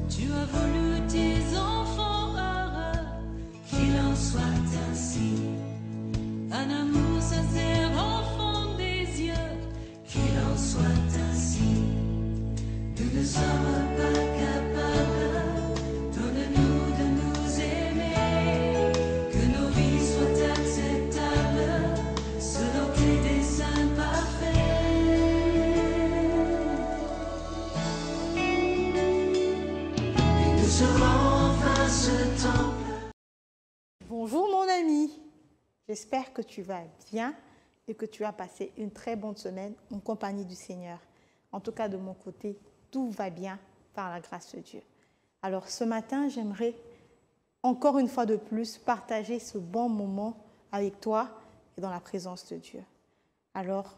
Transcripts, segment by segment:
Tu as voulu tes enfants heureux, qu'il en soit ainsi. Un amour sincère au fond des yeux, qu'il en soit ainsi. Nous ne sommes pas capables, donne-nous de nous aimer, que nos vies soient acceptables, selon tes desseins parfaits. Et nous serons enfin ce temple. Bonjour mon ami, j'espère que tu vas bien et que tu as passé une très bonne semaine en compagnie du Seigneur. En tout cas de mon côté, tout va bien par la grâce de Dieu. Alors ce matin, j'aimerais encore une fois de plus partager ce bon moment avec toi et dans la présence de Dieu. Alors,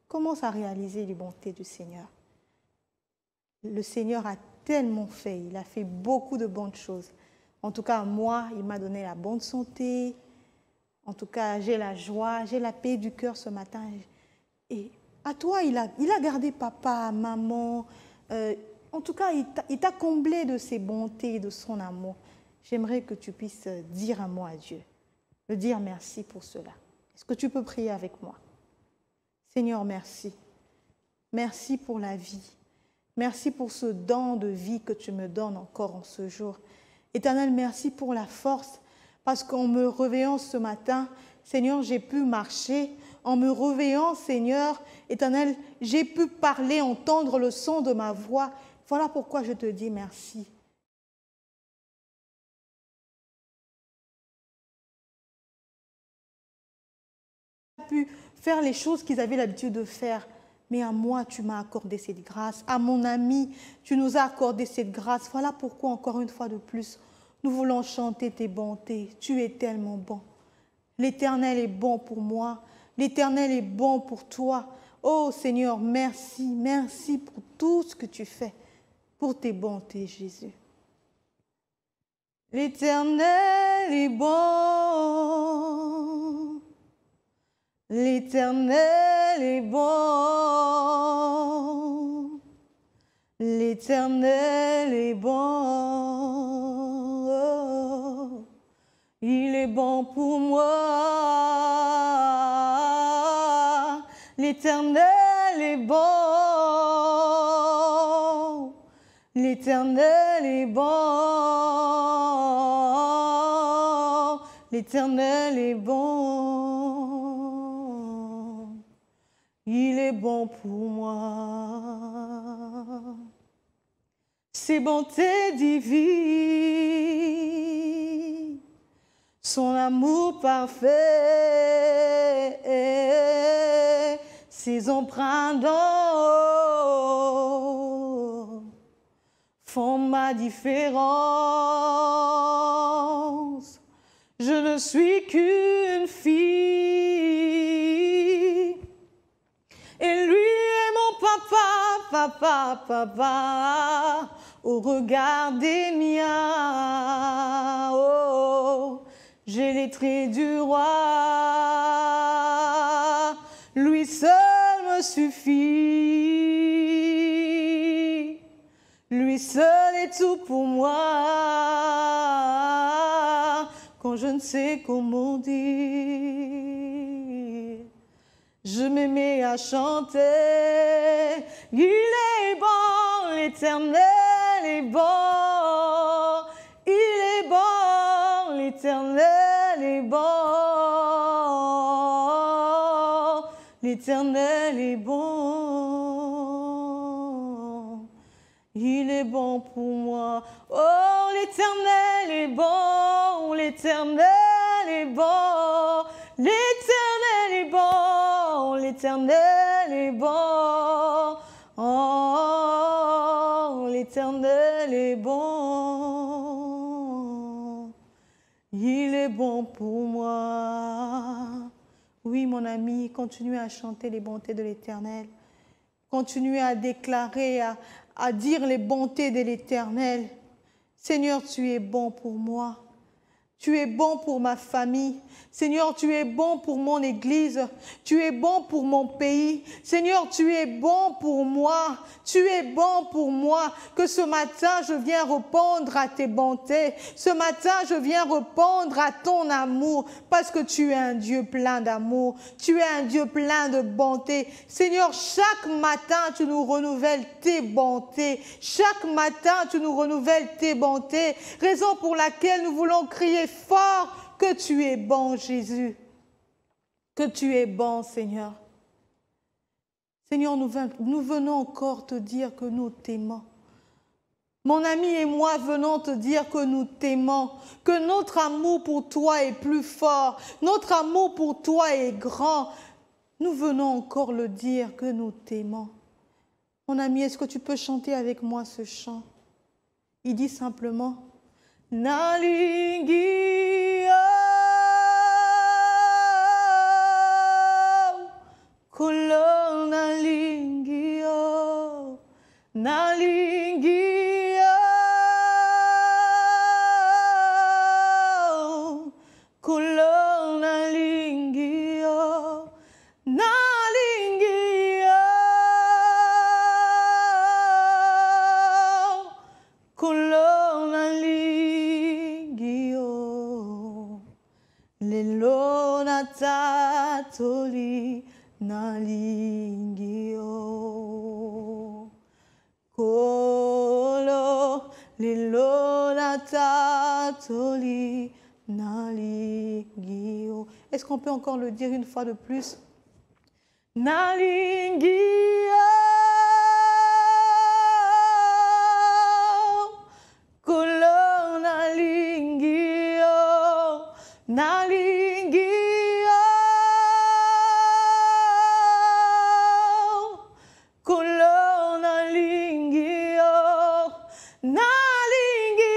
commence à réaliser les bontés du Seigneur. Le Seigneur a tellement fait, il a fait beaucoup de bonnes choses. En tout cas, moi, il m'a donné la bonne santé. En tout cas, j'ai la joie, j'ai la paix du cœur ce matin. Et à toi, il a gardé papa, maman. En tout cas, il t'a comblé de ses bontés et de son amour. J'aimerais que tu puisses dire un mot à Dieu, le dire merci pour cela. Est-ce que tu peux prier avec moi? Seigneur, merci. Merci pour la vie. Merci pour ce don de vie que tu me donnes encore en ce jour. Éternel, merci pour la force, parce qu'en me réveillant ce matin, Seigneur, j'ai pu marcher. En me réveillant, Seigneur, Éternel, j'ai pu parler, entendre le son de ma voix. Voilà pourquoi je te dis merci. J'ai pu faire les choses qu'ils avaient l'habitude de faire. Mais à moi, tu m'as accordé cette grâce. À mon ami, tu nous as accordé cette grâce. Voilà pourquoi, encore une fois de plus, nous voulons chanter tes bontés. Tu es tellement bon. L'Éternel est bon pour moi. L'Éternel est bon pour toi. Oh Seigneur, merci. Merci pour tout ce que tu fais, pour tes bontés, Jésus. L'Éternel est bon. L'Éternel est bon. L'Éternel est bon. Oh, il est bon pour moi. L'Éternel est bon. L'Éternel est bon. L'Éternel est bon. Il est bon pour moi. Ses bontés divines, son amour parfait, ses empreintes d'or font ma différence. Je ne suis qu'une fille et lui est mon papa, au regard des miens. Oh, j'ai les traits du roi, lui seul me suffit. Lui seul est tout pour moi, quand je ne sais comment dire. Je me mets à chanter, il est bon, l'Éternel est bon, il est bon, l'Éternel est bon, l'Éternel est bon, il est bon pour moi. Oh, l'Éternel est bon, l'Éternel est bon, l'Éternel est bon, l'Éternel est bon. Oh, l'Éternel est bon. Il est bon pour moi. Oui, mon ami, continuez à chanter les bontés de l'Éternel. Continuez à déclarer, à dire les bontés de l'Éternel. Seigneur, tu es bon pour moi. Tu es bon pour ma famille. Seigneur, tu es bon pour mon église. Tu es bon pour mon pays. Seigneur, tu es bon pour moi. Tu es bon pour moi. Que ce matin, je viens répondre à tes bontés. Ce matin, je viens répondre à ton amour parce que tu es un Dieu plein d'amour. Tu es un Dieu plein de bonté. Seigneur, chaque matin, tu nous renouvelles tes bontés. Chaque matin, tu nous renouvelles tes bontés. Raison pour laquelle nous voulons crier fort que tu es bon, Jésus. Que tu es bon, Seigneur. Seigneur, nous venons encore te dire que nous t'aimons. Mon ami et moi venons te dire que nous t'aimons, que notre amour pour toi est plus fort, notre amour pour toi est grand. Nous venons encore le dire que nous t'aimons. Mon ami, est-ce que tu peux chanter avec moi ce chant? Il dit simplement « Nalingi kulo nalingi nalingi kulo nalingi nalingi kulo nalingi lelo natatoli nalingi kolo lelo natatoli nalingi. Est-ce qu'on peut encore le dire une fois de plus? Nalingi kolo nalingi nalingi kulo nalingi nalingi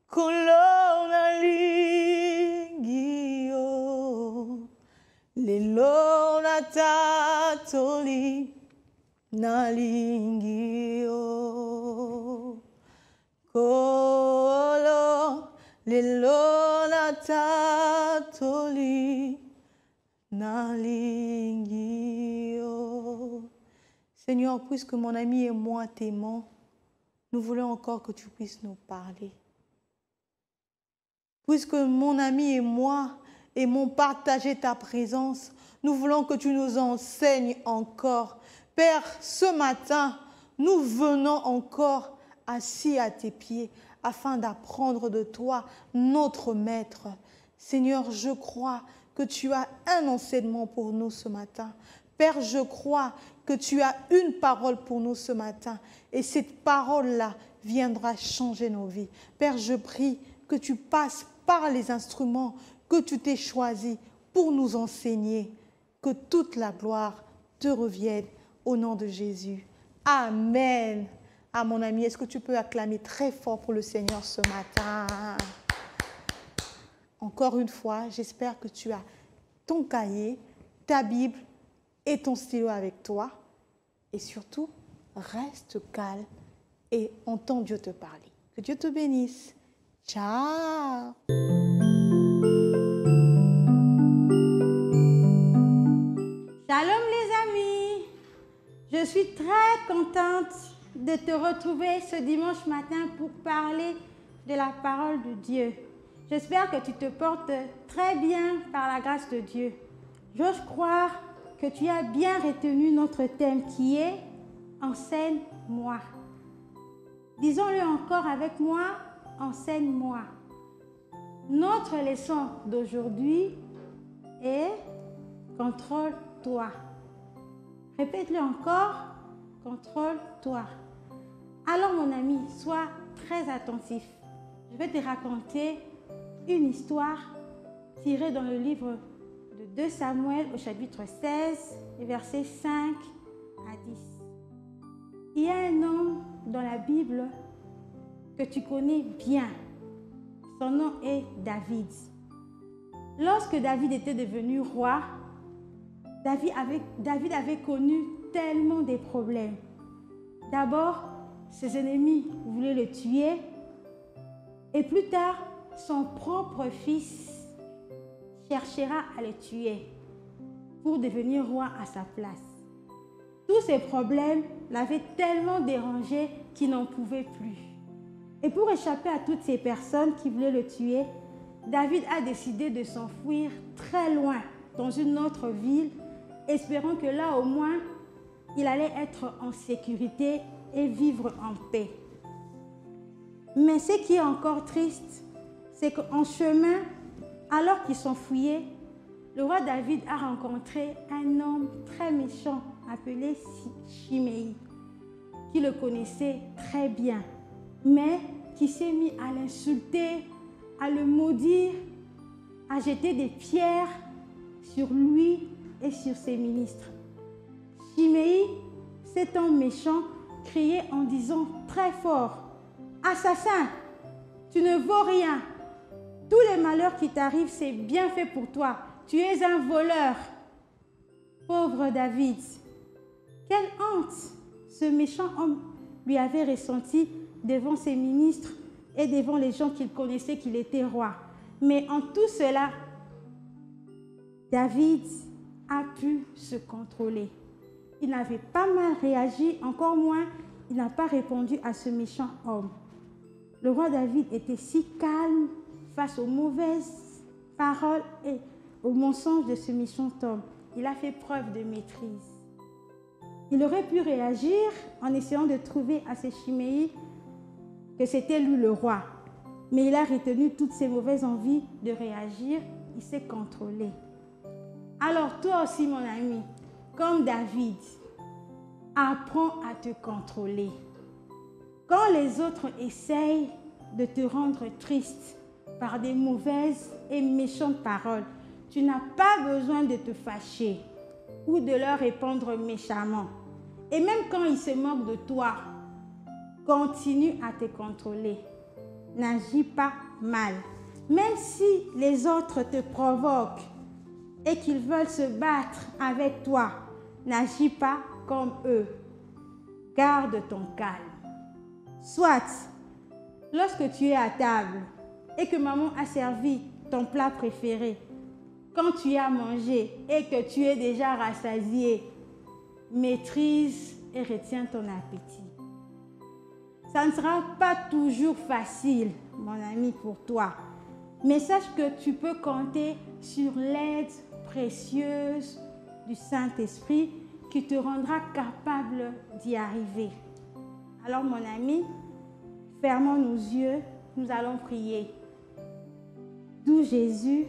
kulo nalingi lelo natatoli nalingi kolo lelo natatoli nalingi. Seigneur, puisque mon ami et moi t'aimons, nous voulons encore que tu puisses nous parler. Puisque mon ami et moi aimons partager ta présence, nous voulons que tu nous enseignes encore. Père, ce matin, nous venons encore assis à tes pieds afin d'apprendre de toi, notre Maître. Seigneur, je crois que tu as un enseignement pour nous ce matin. Père, je crois que tu as une parole pour nous ce matin. Et cette parole-là viendra changer nos vies. Père, je prie que tu passes par les instruments que tu t'es choisis pour nous enseigner. Que toute la gloire te revienne au nom de Jésus. Amen. Ah, mon ami, est-ce que tu peux acclamer très fort pour le Seigneur ce matin? Encore une fois, j'espère que tu as ton cahier, ta Bible et ton stylo avec toi. Et surtout, reste calme et entends Dieu te parler. Que Dieu te bénisse. Ciao! Shalom les amis! Je suis très contente de te retrouver ce dimanche matin pour parler de la parole de Dieu. J'espère que tu te portes très bien par la grâce de Dieu. J'ose croire que tu as bien retenu notre thème qui est « Enseigne-moi ». Disons-le encore avec moi, « Enseigne-moi ». Notre leçon d'aujourd'hui est « Contrôle-toi ». Répète-le encore, « Contrôle-toi ». Alors mon ami, sois très attentif. Je vais te raconter une histoire tirée dans le livre de 2 Samuel au chapitre 16, versets 5 à 10. Il y a un homme dans la Bible que tu connais bien. Son nom est David. Lorsque David était devenu roi, David avait connu tellement de problèmes. D'abord, ses ennemis voulaient le tuer. Et plus tard, son propre fils cherchera à le tuer pour devenir roi à sa place. Tous ces problèmes l'avaient tellement dérangé qu'il n'en pouvait plus. Et pour échapper à toutes ces personnes qui voulaient le tuer, David a décidé de s'enfuir très loin dans une autre ville, espérant que là au moins, il allait être en sécurité et vivre en paix. Mais ce qui est encore triste, c'est qu'en chemin, alors qu'il s'enfuyait, le roi David a rencontré un homme très méchant appelé Shimei, qui le connaissait très bien, mais qui s'est mis à l'insulter, à le maudire, à jeter des pierres sur lui et sur ses ministres. Shimei, cet homme méchant, criait en disant très fort: « Assassin, tu ne vaux rien. Tous les malheurs qui t'arrivent, c'est bien fait pour toi. Tu es un voleur. » Pauvre David, quelle honte ce méchant homme lui avait ressenti devant ses ministres et devant les gens qu'il connaissait qu'il était roi. Mais en tout cela, David a pu se contrôler. Il n'avait pas mal réagi, encore moins, il n'a pas répondu à ce méchant homme. Le roi David était si calme face aux mauvaises paroles et aux mensonges de ce méchant homme. Il a fait preuve de maîtrise. Il aurait pu réagir en essayant de trouver à ce Shimei que c'était lui le roi. Mais il a retenu toutes ses mauvaises envies de réagir. Il s'est contrôlé. Alors toi aussi, mon ami, comme David, apprends à te contrôler. Quand les autres essayent de te rendre triste par des mauvaises et méchantes paroles, tu n'as pas besoin de te fâcher ou de leur répondre méchamment. Et même quand ils se moquent de toi, continue à te contrôler. N'agis pas mal. Même si les autres te provoquent et qu'ils veulent se battre avec toi, n'agis pas comme eux. Garde ton calme. Soit, lorsque tu es à table et que maman a servi ton plat préféré, quand tu as mangé et que tu es déjà rassasié, maîtrise et retiens ton appétit. Ça ne sera pas toujours facile, mon ami, pour toi. Mais sache que tu peux compter sur l'aide précieuse du Saint-Esprit qui te rendra capable d'y arriver. Alors, mon ami, fermons nos yeux, nous allons prier. Doux Jésus,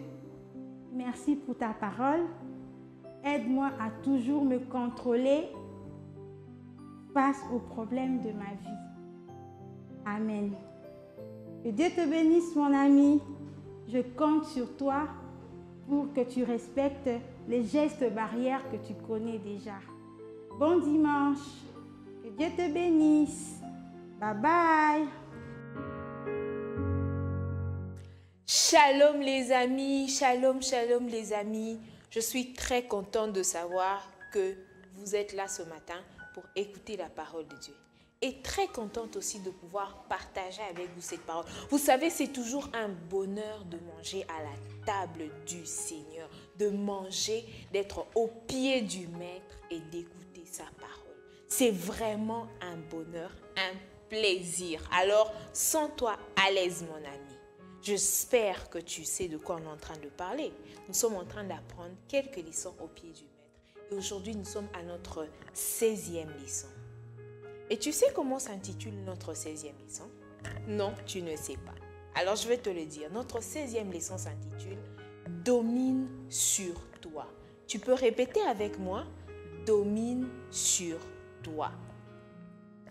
merci pour ta parole. Aide-moi à toujours me contrôler face aux problèmes de ma vie. Amen. Que Dieu te bénisse, mon ami. Je compte sur toi pour que tu respectes les gestes barrières que tu connais déjà. Bon dimanche. Que Dieu te bénisse. Bye bye. Shalom les amis, shalom, shalom les amis. Je suis très contente de savoir que vous êtes là ce matin pour écouter la parole de Dieu. Et très contente aussi de pouvoir partager avec vous cette parole. Vous savez, c'est toujours un bonheur de manger à la table du Seigneur, de manger, d'être au pied du Maître et d'écouter sa parole. C'est vraiment un bonheur, un plaisir. Alors, sens-toi à l'aise, mon ami. J'espère que tu sais de quoi on est en train de parler. Nous sommes en train d'apprendre quelques leçons au pied du Maître. Et aujourd'hui, nous sommes à notre 16e leçon. Et tu sais comment s'intitule notre 16e leçon? Non, tu ne sais pas. Alors, je vais te le dire. Notre 16e leçon s'intitule « Domine sur toi ». Tu peux répéter avec moi « Domine sur toi ».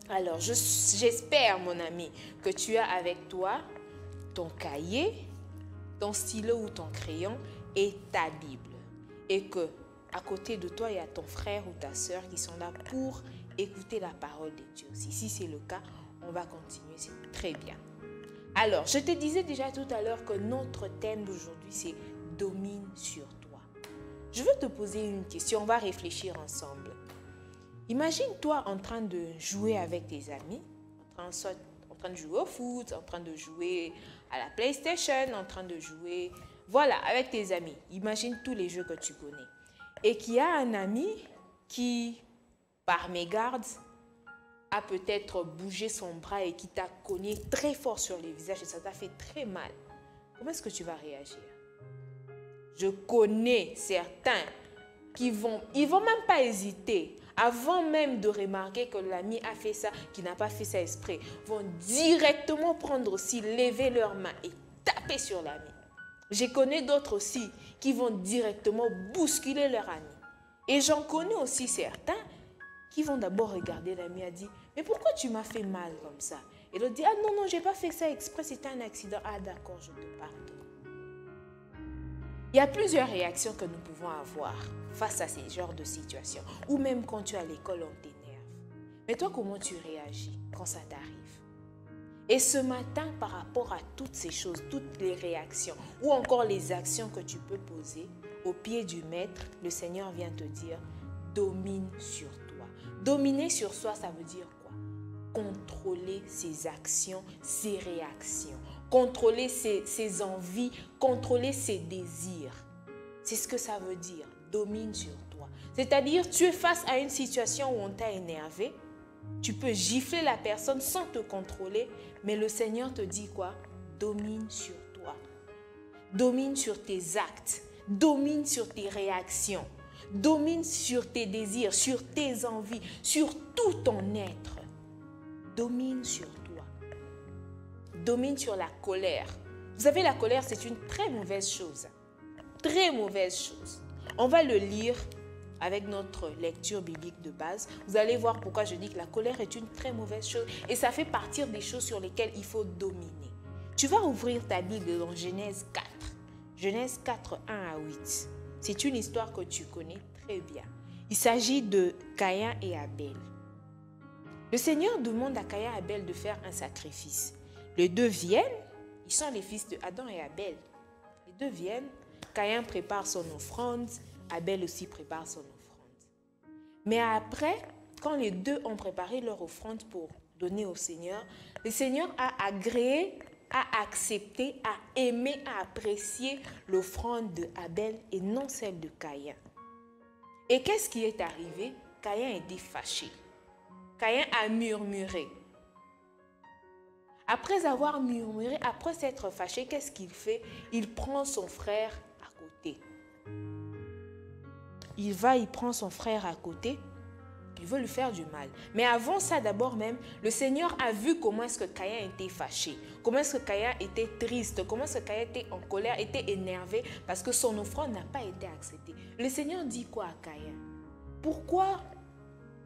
Alors, j'espère, mon ami, que tu as avec toi ton cahier, ton stylo ou ton crayon et ta Bible. Et que à côté de toi, il y a ton frère ou ta sœur qui sont là pour écouter la parole de Dieu. Si c'est le cas, on va continuer, c'est très bien. Alors, je te disais déjà tout à l'heure que notre thème d'aujourd'hui, c'est « Domine sur toi ». Je veux te poser une question, on va réfléchir ensemble. Imagine-toi en train de jouer avec tes amis, en soit en train de jouer au foot, en train de jouer à la PlayStation, en train de jouer, voilà, avec tes amis. Imagine tous les jeux que tu connais. Et qu'il y a un ami qui, par mégarde, a peut-être bougé son bras et qui t'a cogné très fort sur le visage et ça t'a fait très mal. Comment est-ce que tu vas réagir? Je connais certains qui ils vont même pas hésiter. Avant même de remarquer que l'ami a fait ça, qui n'a pas fait ça exprès, vont directement prendre aussi, lever leurs mains et taper sur l'ami. Je connais d'autres aussi qui vont directement bousculer leur ami. Et j'en connais aussi certains qui vont d'abord regarder l'ami et dire « Mais pourquoi tu m'as fait mal comme ça ?» Et l'autre dit « Ah non, non, je n'ai pas fait ça exprès, c'était un accident. » Ah d'accord, je te pardonne. Il y a plusieurs réactions que nous pouvons avoir face à ces genres de situations. Ou même quand tu es à l'école, on t'énerve. Mais toi, comment tu réagis quand ça t'arrive? Et ce matin, par rapport à toutes ces choses, toutes les réactions ou encore les actions que tu peux poser au pied du maître, le Seigneur vient te dire « Domine sur toi ». Dominer sur soi, ça veut dire quoi? Contrôler ses actions, ses réactions. Contrôler ses envies, contrôler ses désirs. C'est ce que ça veut dire, domine sur toi. C'est-à-dire, tu es face à une situation où on t'a énervé, tu peux gifler la personne sans te contrôler, mais le Seigneur te dit quoi? Domine sur toi. Domine sur tes actes, domine sur tes réactions, domine sur tes désirs, sur tes envies, sur tout ton être. Domine sur toi. Domine sur la colère. Vous savez, la colère, c'est une très mauvaise chose. Très mauvaise chose. On va le lire avec notre lecture biblique de base. Vous allez voir pourquoi je dis que la colère est une très mauvaise chose. Et ça fait partie des choses sur lesquelles il faut dominer. Tu vas ouvrir ta Bible dans Genèse 4. Genèse 4, 1 à 8. C'est une histoire que tu connais très bien. Il s'agit de Caïn et Abel. Le Seigneur demande à Caïn et Abel de faire un sacrifice. Les deux viennent, ils sont les fils de Adam et Abel. Les deux viennent, Caïn prépare son offrande, Abel aussi prépare son offrande. Mais après, quand les deux ont préparé leur offrande pour donner au Seigneur, le Seigneur a agréé, a accepté, a aimé, a apprécié l'offrande de Abel et non celle de Caïn. Et qu'est-ce qui est arrivé? Caïn était fâché. Caïn a murmuré. Après avoir murmuré, après s'être fâché, qu'est-ce qu'il fait? Il prend son frère à côté. Il prend son frère à côté. Il veut lui faire du mal. Mais avant ça, d'abord même, le Seigneur a vu comment est-ce que Caïn était fâché. Comment est-ce que Caïn était triste. Comment est-ce que Caïn était en colère, était énervé parce que son offrande n'a pas été acceptée. Le Seigneur dit quoi à Caïn? Pourquoi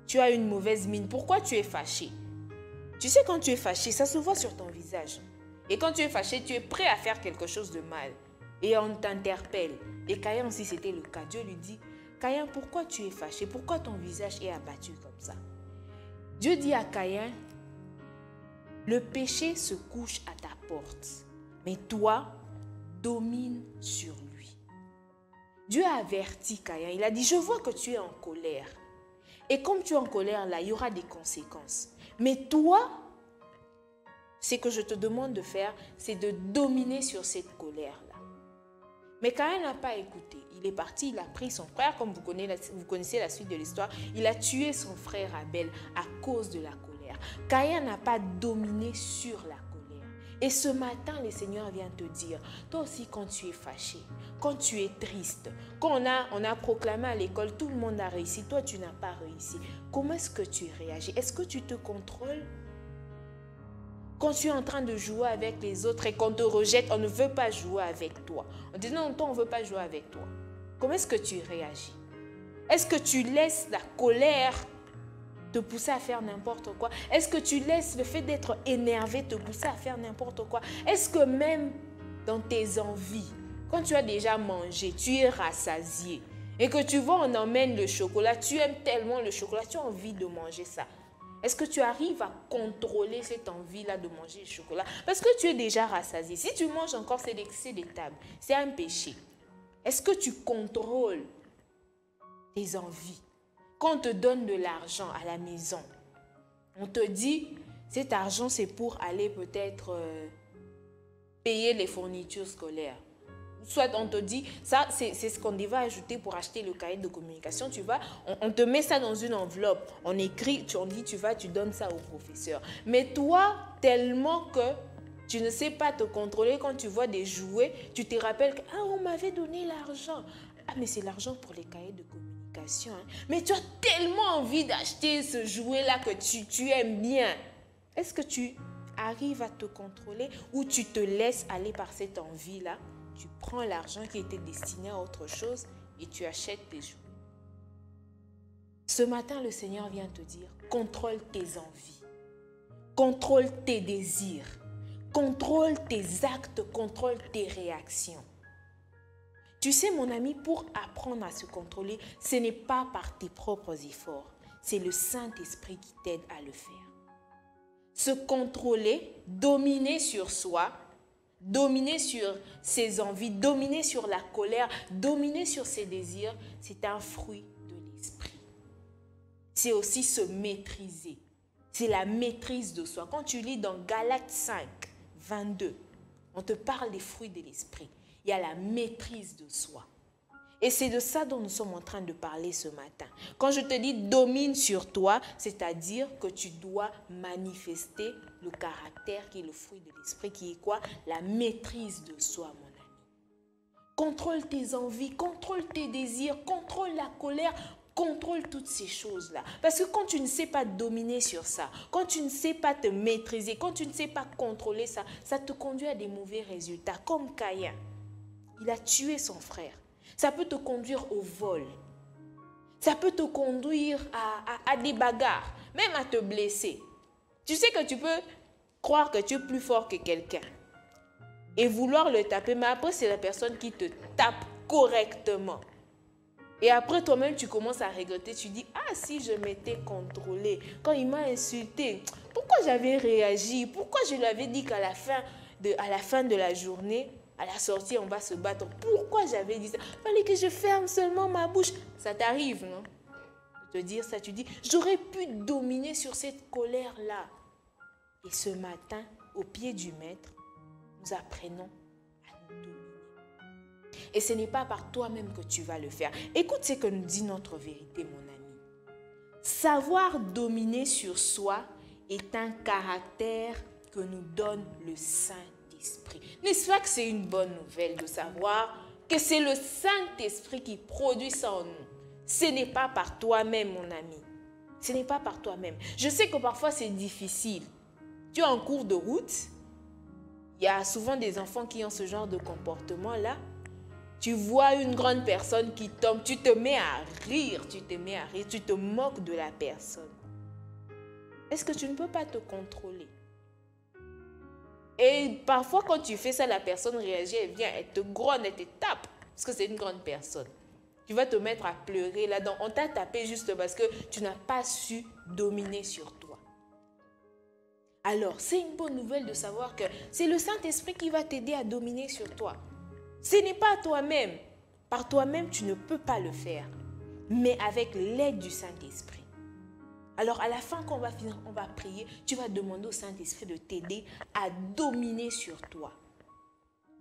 tu as une mauvaise mine? Pourquoi tu es fâché? Tu sais, quand tu es fâché, ça se voit sur ton visage. Et quand tu es fâché, tu es prêt à faire quelque chose de mal. Et on t'interpelle. Et Caïn aussi, c'était le cas. Dieu lui dit, Caïn, pourquoi tu es fâché? Pourquoi ton visage est abattu comme ça? Dieu dit à Caïn, le péché se couche à ta porte. Mais toi, domine sur lui. Dieu a averti Caïn. Il a dit, je vois que tu es en colère. Et comme tu es en colère, là, il y aura des conséquences. Mais toi, ce que je te demande de faire, c'est de dominer sur cette colère-là. Mais Caïn n'a pas écouté. Il est parti, il a pris son frère, comme vous connaissez la suite de l'histoire. Il a tué son frère Abel à cause de la colère. Caïn n'a pas dominé sur la colère. Et ce matin, le Seigneur vient te dire, toi aussi quand tu es fâché, quand tu es triste, quand on a proclamé à l'école, tout le monde a réussi, toi tu n'as pas réussi. Comment est-ce que tu réagis? Est-ce que tu te contrôles? Quand tu es en train de jouer avec les autres et qu'on te rejette, on ne veut pas jouer avec toi. On dit non, toi on ne veut pas jouer avec toi. Comment est-ce que tu réagis? Est-ce que tu laisses la colère te pousser à faire n'importe quoi? Est-ce que tu laisses le fait d'être énervé te pousser à faire n'importe quoi? Est-ce que même dans tes envies, quand tu as déjà mangé, tu es rassasié et que tu vois on emmène le chocolat, tu aimes tellement le chocolat, tu as envie de manger ça. Est-ce que tu arrives à contrôler cette envie-là de manger le chocolat? Parce que tu es déjà rassasié. Si tu manges encore, c'est l'excès de table. C'est un péché. Est-ce que tu contrôles tes envies? Quand on te donne de l'argent à la maison, on te dit, Cet argent, c'est pour aller peut-être payer les fournitures scolaires. Soit on te dit, ça c'est ce qu'on va ajouter pour acheter le cahier de communication. On te met ça dans une enveloppe, on écrit, tu donnes ça au professeur. Mais toi, tellement que tu ne sais pas te contrôler, quand tu vois des jouets, tu te rappelles que on m'avait donné l'argent. Ah, mais c'est l'argent pour les cahiers de communication. Hein. Mais tu as tellement envie d'acheter ce jouet-là que tu aimes bien. Est-ce que tu arrives à te contrôler ou tu te laisses aller par cette envie-là? Tu prends l'argent qui était destiné à autre chose et tu achètes tes jouets. Ce matin, le Seigneur vient te dire, contrôle tes envies, contrôle tes désirs, contrôle tes actes, contrôle tes réactions. Tu sais, mon ami, pour apprendre à se contrôler, ce n'est pas par tes propres efforts, c'est le Saint-Esprit qui t'aide à le faire. Se contrôler, dominer sur soi, dominer sur ses envies, dominer sur la colère, dominer sur ses désirs, c'est un fruit de l'esprit. C'est aussi se maîtriser. C'est la maîtrise de soi. Quand tu lis dans Galates 5, 22, on te parle des fruits de l'esprit. Il y a la maîtrise de soi. Et c'est de ça dont nous sommes en train de parler ce matin. Quand je te dis domine sur toi, c'est-à-dire que tu dois manifester le caractère qui est le fruit de l'esprit, qui est quoi? La maîtrise de soi, mon ami. Contrôle tes envies, contrôle tes désirs, contrôle la colère, contrôle toutes ces choses-là. Parce que quand tu ne sais pas dominer sur ça, quand tu ne sais pas te maîtriser, quand tu ne sais pas contrôler ça, ça te conduit à des mauvais résultats. Comme Caïn, il a tué son frère. Ça peut te conduire au vol. Ça peut te conduire à des bagarres, même à te blesser. Tu sais que tu peux croire que tu es plus fort que quelqu'un et vouloir le taper, mais après, c'est la personne qui te tape correctement. Et après, toi-même, tu commences à regretter. Tu dis, ah, si je m'étais contrôlée, quand il m'a insulté, pourquoi j'avais réagi? Pourquoi je lui avais dit qu'à la fin de la journée, à la sortie, on va se battre. Pourquoi j'avais dit ça? Il fallait que je ferme seulement ma bouche. Ça t'arrive, non? De te dire ça, tu dis, j'aurais pu dominer sur cette colère-là. Et ce matin, au pied du Maître, nous apprenons à nous dominer. Et ce n'est pas par toi-même que tu vas le faire. Écoute ce que nous dit notre vérité, mon ami. Savoir dominer sur soi est un caractère que nous donne le Saint-Esprit. N'est-ce pas que c'est une bonne nouvelle de savoir que c'est le Saint-Esprit qui produit ça en nous? Ce n'est pas par toi-même, mon ami. Ce n'est pas par toi-même. Je sais que parfois c'est difficile. Tu es en cours de route. Il y a souvent des enfants qui ont ce genre de comportement-là. Tu vois une grande personne qui tombe, tu te mets à rire, tu te moques de la personne. Est-ce que tu ne peux pas te contrôler? Et parfois, quand tu fais ça, la personne réagit, elle vient, elle te gronde, elle te tape, parce que c'est une grande personne. Tu vas te mettre à pleurer là-dedans. On t'a tapé juste parce que tu n'as pas su dominer sur toi. Alors, c'est une bonne nouvelle de savoir que c'est le Saint-Esprit qui va t'aider à dominer sur toi. Ce n'est pas toi-même. Par toi-même, tu ne peux pas le faire. Mais avec l'aide du Saint-Esprit. Alors, à la fin, quand on va finir, on va prier. Tu vas demander au Saint-Esprit de t'aider à dominer sur toi.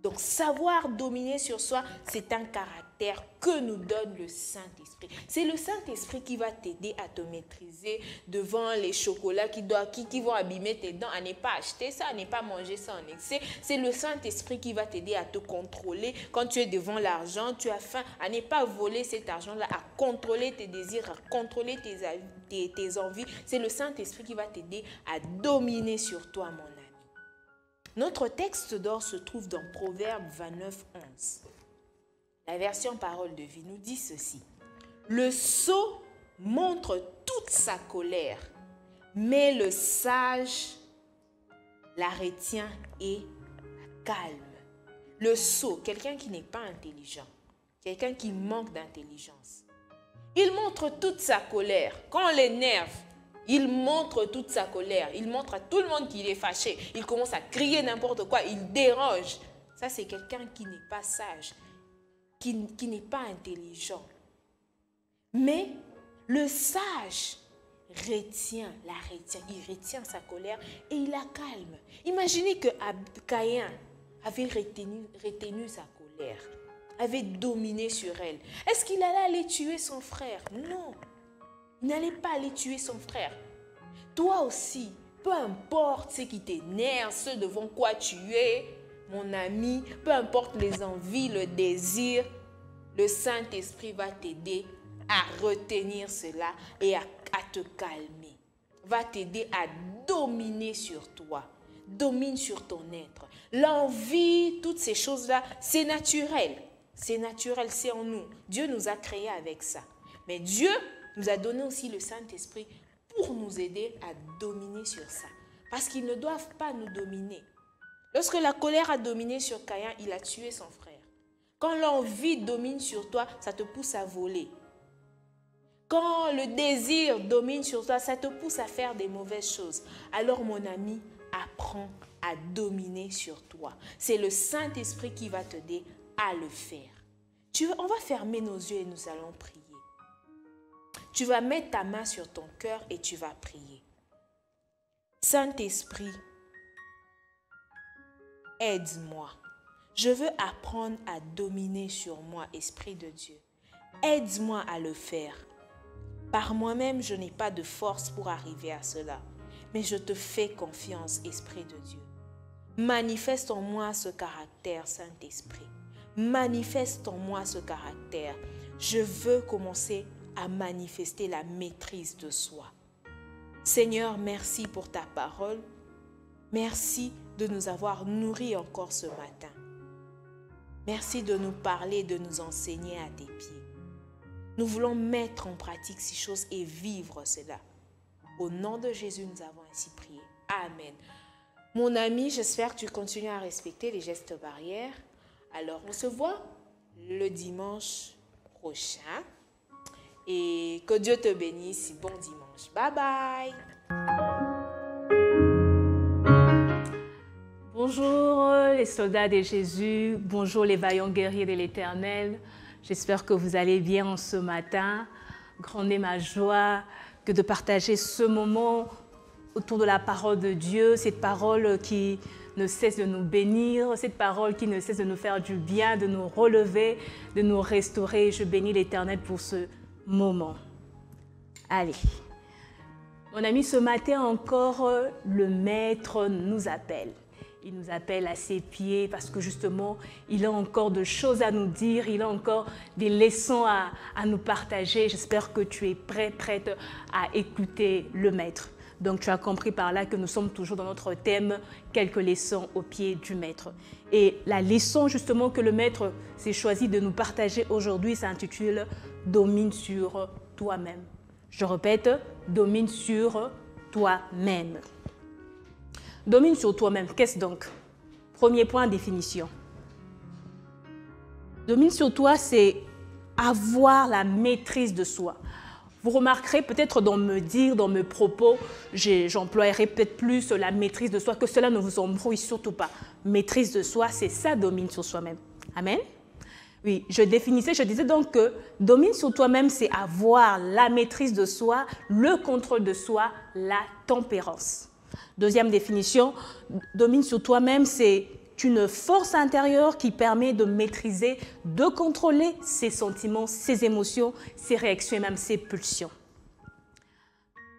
Donc, savoir dominer sur soi, c'est un caractère que nous donne le Saint-Esprit. C'est le Saint-Esprit qui va t'aider à te maîtriser devant les chocolats qui vont abîmer tes dents, à ne pas acheter ça, à ne pas manger ça en excès. C'est le Saint-Esprit qui va t'aider à te contrôler quand tu es devant l'argent, tu as faim, à ne pas voler cet argent-là, à contrôler tes désirs, à contrôler tes envies. C'est le Saint-Esprit qui va t'aider à dominer sur toi, mon ami. Notre texte d'or se trouve dans Proverbe 29, 11. La version Parole de vie nous dit ceci. Le sot montre toute sa colère, mais le sage la retient et la calme. Le sot, quelqu'un qui n'est pas intelligent, quelqu'un qui manque d'intelligence. Il montre toute sa colère. Quand on l'énerve, il montre toute sa colère. Il montre à tout le monde qu'il est fâché. Il commence à crier n'importe quoi. Il dérange. Ça, c'est quelqu'un qui n'est pas sage, qui n'est pas intelligent. Mais le sage retient, il retient sa colère et il la calme. Imaginez que Caïn avait retenu sa colère, avait dominé sur elle. Est-ce qu'il allait aller tuer son frère? Non, il n'allait pas aller tuer son frère. Toi aussi, peu importe ce qui t'énerve, ce devant quoi tu es, mon ami, peu importe les envies, le désir, le Saint-Esprit va t'aider à retenir cela et à te calmer. Va t'aider à dominer sur toi. Domine sur ton être. L'envie, toutes ces choses-là, c'est naturel. C'est naturel, c'est en nous. Dieu nous a créés avec ça. Mais Dieu nous a donné aussi le Saint-Esprit pour nous aider à dominer sur ça. Parce qu'ils ne doivent pas nous dominer. Lorsque la colère a dominé sur Caïn, il a tué son frère. Quand l'envie domine sur toi, ça te pousse à voler. Quand le désir domine sur toi, ça te pousse à faire des mauvaises choses. Alors mon ami, apprends à dominer sur toi. C'est le Saint-Esprit qui va t'aider à le faire. On va fermer nos yeux et nous allons prier. Tu vas mettre ta main sur ton cœur et tu vas prier. Saint-Esprit, aide-moi. Je veux apprendre à dominer sur moi, Esprit de Dieu. Aide-moi à le faire. Par moi-même, je n'ai pas de force pour arriver à cela. Mais je te fais confiance, Esprit de Dieu. Manifeste en moi ce caractère, Saint-Esprit. Manifeste en moi ce caractère. Je veux commencer à manifester la maîtrise de soi. Seigneur, merci pour ta parole. Merci de nous avoir nourris encore ce matin. Merci de nous parler, de nous enseigner à tes pieds. Nous voulons mettre en pratique ces choses et vivre cela. Au nom de Jésus, nous avons ainsi prié. Amen. Mon ami, j'espère que tu continues à respecter les gestes barrières. Alors, on se voit le dimanche prochain. Et que Dieu te bénisse. Bon dimanche. Bye bye. Bonjour les soldats de Jésus. Bonjour les vaillants guerriers de l'Éternel. J'espère que vous allez bien en ce matin. Grande est ma joie que de partager ce moment autour de la parole de Dieu, cette parole qui ne cesse de nous bénir, cette parole qui ne cesse de nous faire du bien, de nous relever, de nous restaurer. Je bénis l'Éternel pour ce moment. Allez. Mon ami, ce matin encore, le Maître nous appelle. Il nous appelle à ses pieds parce que justement, il a encore de choses à nous dire, il a encore des leçons à nous partager. J'espère que tu es prête à écouter le Maître. Donc, tu as compris par là que nous sommes toujours dans notre thème « Quelques leçons au pied du Maître ». Et la leçon justement que le Maître s'est choisi de nous partager aujourd'hui s'intitule « Domine sur toi-même ». Je répète, « Domine sur toi-même ». Domine sur toi-même, qu'est-ce donc? Premier point, définition. Domine sur toi, c'est avoir la maîtrise de soi. Vous remarquerez peut-être dans mes propos, j'emploierai peut-être plus la maîtrise de soi, que cela ne vous embrouille surtout pas. Maîtrise de soi, c'est ça, domine sur soi-même. Amen? Oui, je disais donc que domine sur toi-même, c'est avoir la maîtrise de soi, le contrôle de soi, la tempérance. Deuxième définition, domine sur toi-même, c'est une force intérieure qui permet de maîtriser, de contrôler ses sentiments, ses émotions, ses réactions et même ses pulsions.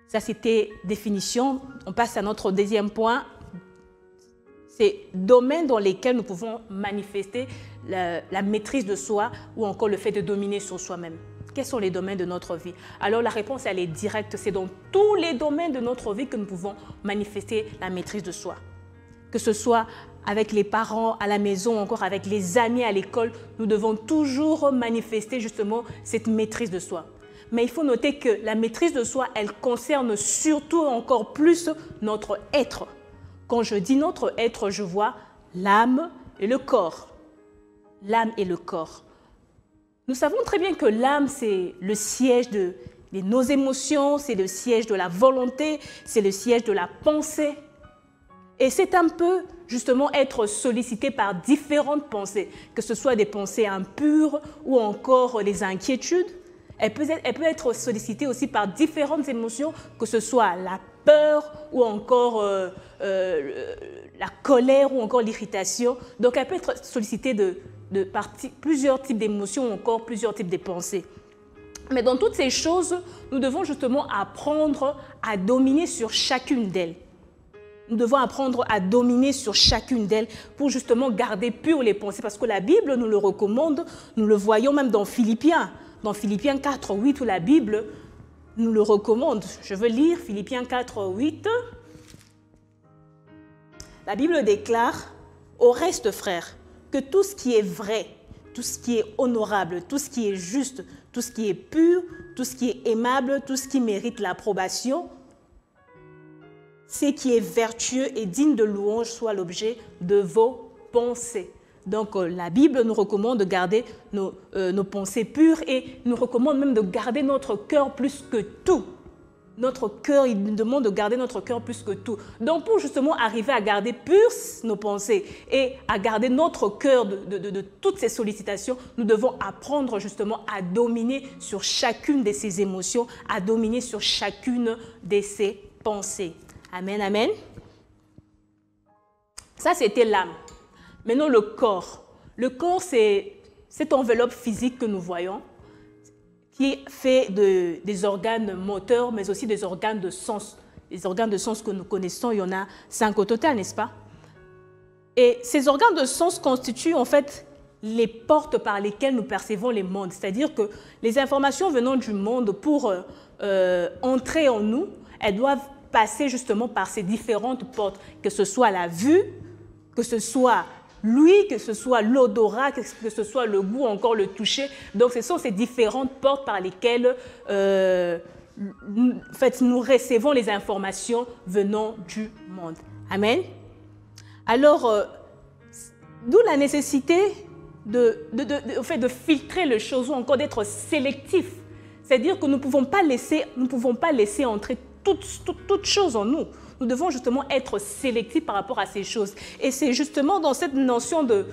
Ça, c'était définition. On passe à notre deuxième point. C'est domaines dans lesquels nous pouvons manifester la maîtrise de soi ou encore le fait de dominer sur soi-même. Quels sont les domaines de notre vie? Alors la réponse, elle est directe. C'est dans tous les domaines de notre vie que nous pouvons manifester la maîtrise de soi. Que ce soit avec les parents à la maison, encore avec les amis à l'école, nous devons toujours manifester justement cette maîtrise de soi. Mais il faut noter que la maîtrise de soi, elle concerne surtout encore plus notre être. Quand je dis notre être, je vois l'âme et le corps. L'âme et le corps. Nous savons très bien que l'âme, c'est le siège de nos émotions, c'est le siège de la volonté, c'est le siège de la pensée. Et c'est un peu, justement, être sollicité par différentes pensées, que ce soit des pensées impures ou encore des inquiétudes. Elle peut être sollicitée aussi par différentes émotions, que ce soit la peur ou encore la colère ou encore l'irritation. Donc, elle peut être sollicitée par plusieurs types d'émotions ou encore plusieurs types de pensées. Mais dans toutes ces choses, nous devons justement apprendre à dominer sur chacune d'elles. Nous devons apprendre à dominer sur chacune d'elles pour justement garder pures les pensées. Parce que la Bible nous le recommande, nous le voyons même dans Philippiens. Dans Philippiens 4, 8, où la Bible nous le recommande. Je veux lire Philippiens 4, 8. La Bible déclare, « Au reste, frères, que tout ce qui est vrai, tout ce qui est honorable, tout ce qui est juste, tout ce qui est pur, tout ce qui est aimable, tout ce qui mérite l'approbation, ce qui est vertueux et digne de louange soit l'objet de vos pensées. » Donc, la Bible nous recommande de garder nos pensées pures et nous recommande même de garder notre cœur plus que tout. Notre cœur, il nous demande de garder notre cœur plus que tout. Donc, pour justement arriver à garder pures nos pensées et à garder notre cœur de toutes ces sollicitations, nous devons apprendre justement à dominer sur chacune de ces émotions, à dominer sur chacune de ces pensées. Amen, amen. Ça, c'était l'âme. Maintenant, le corps. Le corps, c'est cette enveloppe physique que nous voyons, qui est fait des organes moteurs, mais aussi des organes de sens. Les organes de sens que nous connaissons, il y en a 5 au total, n'est-ce pas? Et ces organes de sens constituent en fait les portes par lesquelles nous percevons les mondes. C'est-à-dire que les informations venant du monde pour entrer en nous, elles doivent passer justement par ces différentes portes, que ce soit la vue, que ce soit l'ouïe, que ce soit l'odorat, que ce soit le goût, encore le toucher. Donc, ce sont ces différentes portes par lesquelles en fait, nous recevons les informations venant du monde. Amen. Alors, d'où la nécessité de filtrer les choses ou encore d'être sélectif. C'est-à-dire que nous ne pouvons pas laisser entrer toute chose en nous. Nous devons justement être sélectifs par rapport à ces choses. Et c'est justement dans cette notion de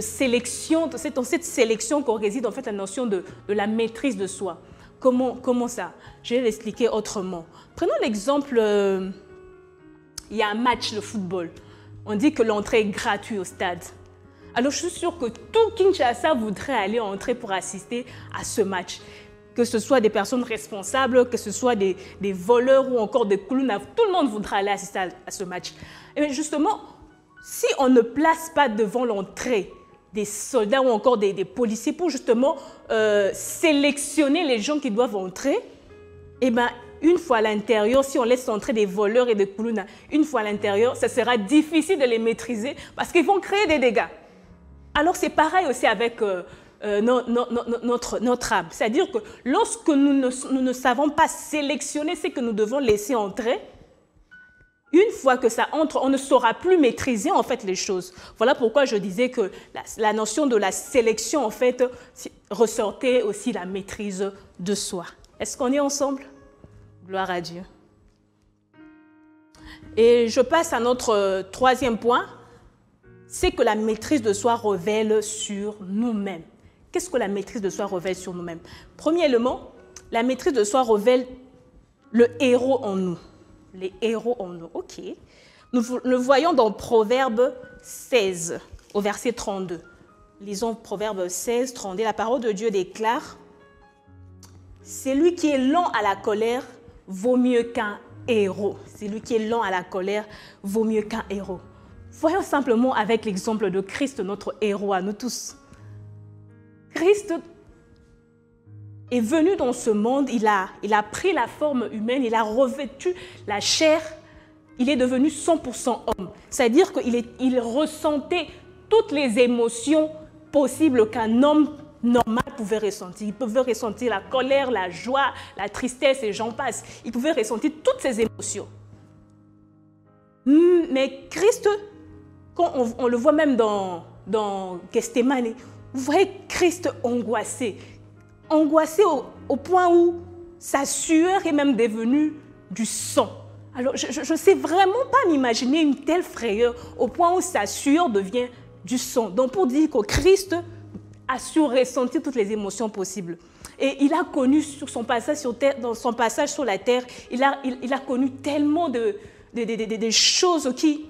sélection, dans cette sélection qu'on réside en fait la notion de la maîtrise de soi. Comment ça? Je vais l'expliquer autrement. Prenons l'exemple, il y a un match de football. On dit que l'entrée est gratuite au stade. Alors je suis sûre que tout Kinshasa voudrait aller entrer pour assister à ce match. Que ce soit des personnes responsables, que ce soit des voleurs ou encore des clowns, tout le monde voudra aller assister à ce match. Et bien justement, si on ne place pas devant l'entrée des soldats ou encore des policiers pour justement sélectionner les gens qui doivent entrer, et bien une fois à l'intérieur, si on laisse entrer des voleurs et des clowns, une fois à l'intérieur, ça sera difficile de les maîtriser parce qu'ils vont créer des dégâts. Alors c'est pareil aussi avec notre âme. C'est-à-dire que lorsque nous ne savons pas sélectionner ce que nous devons laisser entrer, une fois que ça entre, on ne saura plus maîtriser en fait les choses. Voilà pourquoi je disais que la notion de la sélection en fait ressortait aussi la maîtrise de soi. Est-ce qu'on est ensemble? Gloire à Dieu. Et je passe à notre troisième point, c'est que la maîtrise de soi révèle sur nous-mêmes. Qu'est-ce que la maîtrise de soi révèle sur nous-mêmes? Premièrement, la maîtrise de soi révèle le héros en nous. Les héros en nous, ok. Nous le voyons dans Proverbe 16, au verset 32. Lisons Proverbe 16, 32. La parole de Dieu déclare « Celui qui est lent à la colère vaut mieux qu'un héros. » Celui qui est lent à la colère vaut mieux qu'un héros. Voyons simplement avec l'exemple de Christ, notre héros à nous tous. Christ est venu dans ce monde, il a pris la forme humaine, il a revêtu la chair, il est devenu 100% homme. C'est-à-dire qu'il ressentait toutes les émotions possibles qu'un homme normal pouvait ressentir. Il pouvait ressentir la colère, la joie, la tristesse et j'en passe. Il pouvait ressentir toutes ces émotions. Mais Christ, quand on le voit même dans Gethsémane, vous voyez Christ angoissé. Angoissé au point où sa sueur est même devenue du sang. Alors, je ne sais vraiment pas m'imaginer une telle frayeur au point où sa sueur devient du sang. Donc, pour dire que Christ a su ressentir toutes les émotions possibles. Et il a connu sur son passage sur terre, dans son passage sur la terre, il a connu tellement de choses qui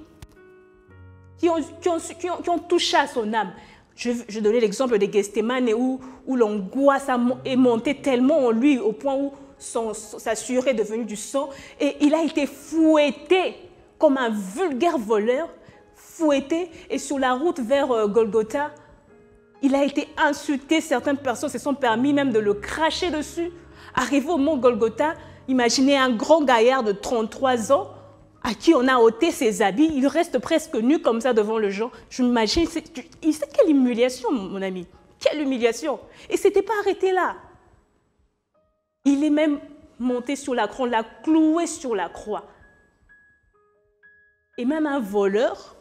ont touché à son âme. Je donnais l'exemple de Gethsémane où l'angoisse est montée tellement en lui au point où sa sueur est devenue du sang. Et il a été fouetté comme un vulgaire voleur, fouetté. Et sur la route vers Golgotha, il a été insulté. Certaines personnes se sont permis même de le cracher dessus. Arrivé au mont Golgotha, imaginez un grand gaillard de 33 ans à qui on a ôté ses habits, il reste presque nu comme ça devant le gens. Je m'imagine, c'est quelle humiliation, mon ami. Quelle humiliation. Et ce n'était pas arrêté là. Il est même monté sur la croix, on l'a cloué sur la croix. Et même un voleur,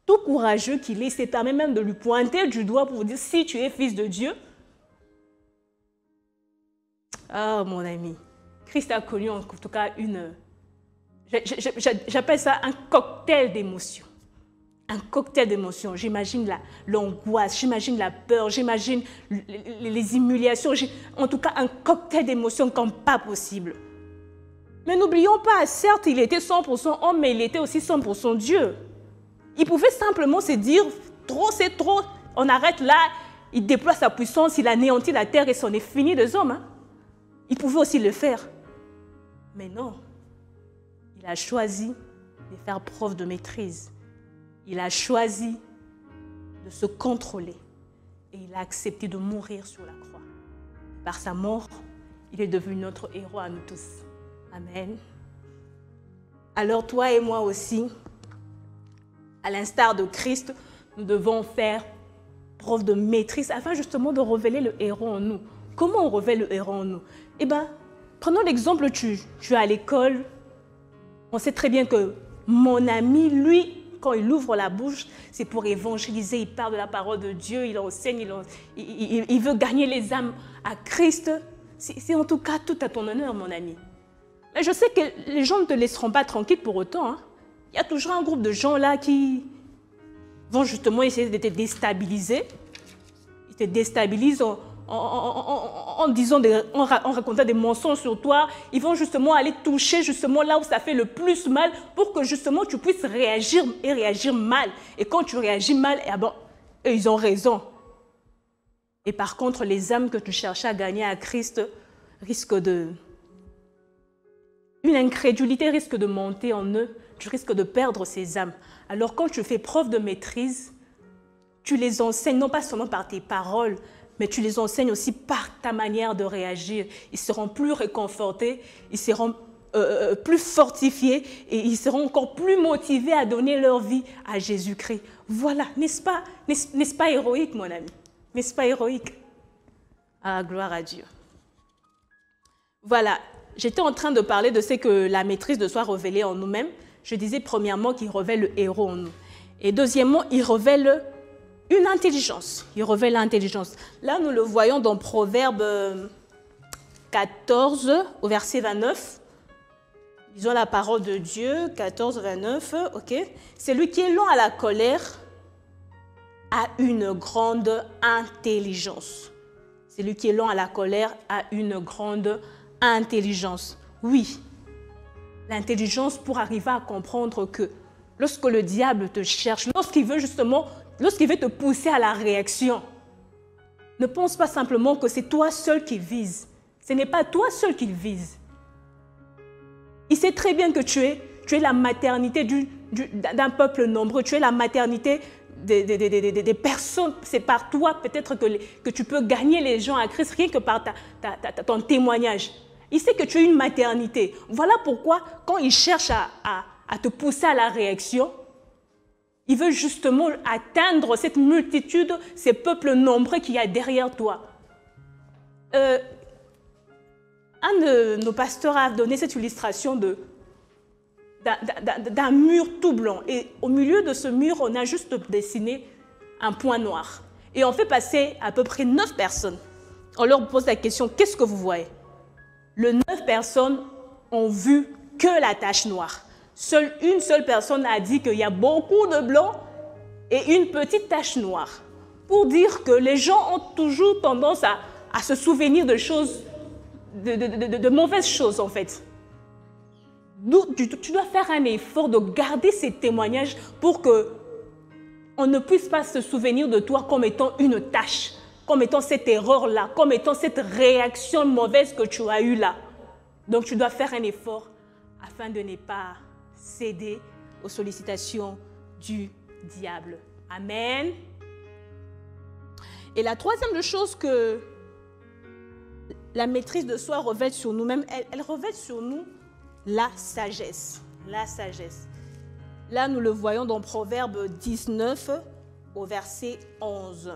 tout courageux qu'il est, s'est permis même de lui pointer du doigt pour dire, si tu es fils de Dieu. Ah, mon ami, Christ a connu en tout cas j'appelle ça un cocktail d'émotions. Un cocktail d'émotions. J'imagine l'angoisse, j'imagine la peur, j'imagine les humiliations. En tout cas, un cocktail d'émotions comme pas possible. Mais n'oublions pas, certes, il était 100% homme, mais il était aussi 100% Dieu. Il pouvait simplement se dire, trop c'est trop, on arrête là, il déploie sa puissance, il anéantit la terre et c'en est fini des hommes. Hein. Il pouvait aussi le faire. Mais non. Il a choisi de faire preuve de maîtrise. Il a choisi de se contrôler. Et il a accepté de mourir sur la croix. Par sa mort, il est devenu notre héros à nous tous. Amen. Alors toi et moi aussi, à l'instar de Christ, nous devons faire preuve de maîtrise afin justement de révéler le héros en nous. Comment on révèle le héros en nous? Eh bien, prenons l'exemple, tu es à l'école. On sait très bien que mon ami, lui, quand il ouvre la bouche, c'est pour évangéliser, il parle de la parole de Dieu, il enseigne, il veut gagner les âmes à Christ. C'est en tout cas tout à ton honneur, mon ami. Mais je sais que les gens ne te laisseront pas tranquille pour autant. Hein. Il y a toujours un groupe de gens là qui vont justement essayer de te déstabiliser. Ils te déstabilisent en racontant des mensonges sur toi. Ils vont justement aller toucher justement là où ça fait le plus mal pour que justement tu puisses réagir et réagir mal. Et quand tu réagis mal, eh ben, eux, ils ont raison. Et par contre, les âmes que tu cherchais à gagner à Christ risquent de... Une incrédulité risque de monter en eux. Tu risques de perdre ces âmes. Alors quand tu fais preuve de maîtrise, tu les enseignes non pas seulement par tes paroles, mais tu les enseignes aussi par ta manière de réagir. Ils seront plus réconfortés, ils seront plus fortifiés et ils seront encore plus motivés à donner leur vie à Jésus-Christ. Voilà, n'est-ce pas héroïque, mon ami? N'est-ce pas héroïque? Ah, gloire à Dieu. Voilà, j'étais en train de parler de ce que la maîtrise de soi révélée en nous-mêmes. Je disais premièrement qu'il révèle le héros en nous. Et deuxièmement, il révèle une intelligence. Il révèle l'intelligence. Là, nous le voyons dans Proverbe 14, au verset 29. Disons la parole de Dieu, 14, 29. Ok. Celui qui est lent à la colère a une grande intelligence. Celui qui est lent à la colère a une grande intelligence. Oui, l'intelligence pour arriver à comprendre que lorsque le diable te cherche, lorsqu'il veut te pousser à la réaction, ne pense pas simplement que c'est toi seul qui vise. Ce n'est pas toi seul qu'il vise. Il sait très bien que tu es la maternité d'un peuple nombreux, tu es la maternité des personnes. C'est par toi peut-être que tu peux gagner les gens à Christ, rien que par ton témoignage. Il sait que tu es une maternité. Voilà pourquoi, quand il cherche à te pousser à la réaction, il veut justement atteindre cette multitude, ces peuples nombreux qu'il y a derrière toi. Un de nos pasteurs a donné cette illustration d'un mur tout blanc. Et au milieu de ce mur, on a juste dessiné un point noir. Et on fait passer à peu près 9 personnes. On leur pose la question, qu'est-ce que vous voyez? Les 9 personnes ont vu que la tache noire. Une seule personne a dit qu'il y a beaucoup de blanc et une petite tache noire. Pour dire que les gens ont toujours tendance à se souvenir de choses, de mauvaises choses en fait. Tu dois faire un effort de garder ces témoignages pour que on ne puisse pas se souvenir de toi comme étant une tâche, comme étant cette erreur-là, comme étant cette réaction mauvaise que tu as eue là. Donc tu dois faire un effort afin de ne pas céder aux sollicitations du diable. Amen. Et la troisième chose que la maîtrise de soi revêt sur nous-mêmes, elle revêt sur nous la sagesse. La sagesse. Là, nous le voyons dans Proverbe 19 au verset 11.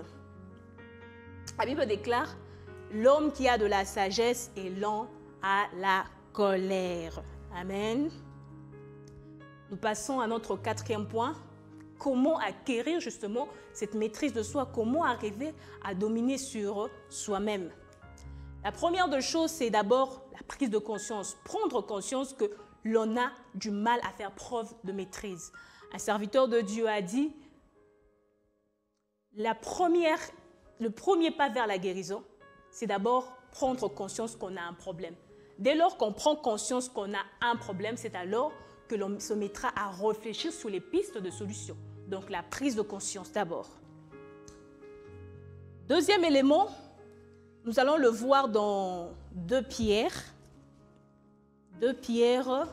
La Bible déclare, l'homme qui a de la sagesse est lent à la colère. Amen. Nous passons à notre quatrième point. Comment acquérir justement cette maîtrise de soi? Comment arriver à dominer sur soi-même? La première des choses, c'est d'abord la prise de conscience. Prendre conscience que l'on a du mal à faire preuve de maîtrise. Un serviteur de Dieu a dit, le premier pas vers la guérison, c'est d'abord prendre conscience qu'on a un problème. Dès lors qu'on prend conscience qu'on a un problème, c'est alors que l'on se mettra à réfléchir sur les pistes de solution. Donc la prise de conscience d'abord. Deuxième élément, nous allons le voir dans 2 Pierre. 2 Pierre,